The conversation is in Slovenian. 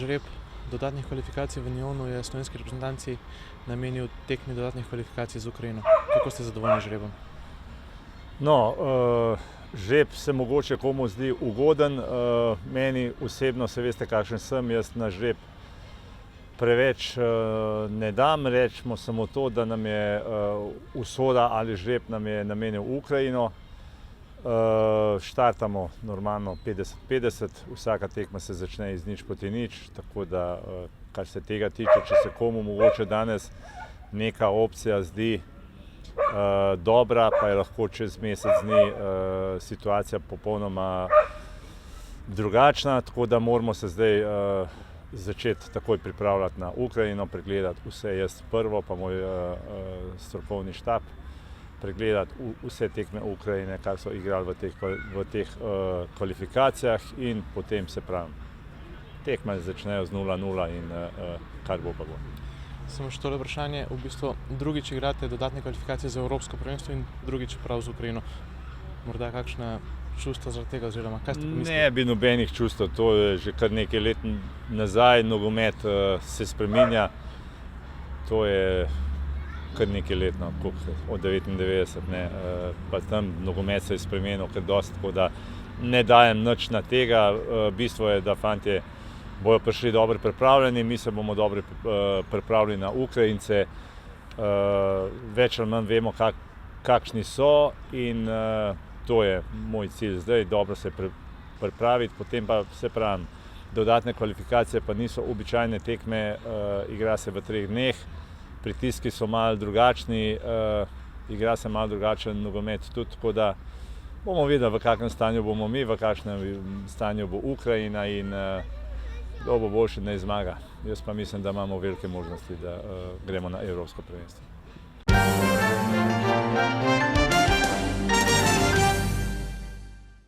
žreb dodatnih kvalifikacij v Njonu je slovenski reprezentanci namenil tekmi dodatnih kvalifikacij z Ukrajino. Kako ste zadovoljni z žrebom? No, žreb se mogoče komu zdi ugoden, meni osebno, se veste kakšen sem, jaz na žreb preveč ne dam, rečemo samo to, da nam je usoda ali žreb nam je namenil Ukrajino. Štartamo normalno 50-50, vsaka tekma se začne iz 0:0, tako da kar se tega tiče, če se komu mogoče danes neka opcija zdi dobra, pa je lahko čez mesec dni situacija popolnoma drugačna, tako da moramo se zdaj začeti takoj pripravljati na Ukrajino, pregledati vse, jaz prvo, pa moj strokovni štab, pregledati vse tekme Ukrajine, kar so igrali v teh kvalifikacijah in potem se pravim, tekme začnejo z 0:0 in kar bo pa bo. Samo še tole vprašanje, v bistvu drugič igrate dodatne kvalifikacije za Evropsko prvenstvo in drugič prav z Ukrajino. Morda kakšna čustva zaradi tega oziroma kaj ste pomislili? Ne bi nobenih čustev, to je že kar nekaj let nazaj, nogomet se spreminja, to je kar nekaj let, od 99, ne, pa tam nogomet se je spremenil kar dosti, tako da ne dajem nič na tega, bistvo je, da fantje bojo prišli dobro pripravljeni, mi se bomo dobro pripravili na Ukrajince, več ali manj vemo, kakšni so in to je moj cilj zdaj, dobro se pripraviti, potem pa se pravim, dodatne kvalifikacije pa niso običajne tekme, igra se v 3 dneh, pritiski so malo drugačni, igra se malo drugačen nogomet tudi, tako da bomo videli, v kakšnem stanju bomo mi, v kakšnem stanju bo Ukrajina in kdo bo boljši, naj zmaga. Jaz pa mislim, da imamo velike možnosti, da gremo na Evropsko prvenstvo.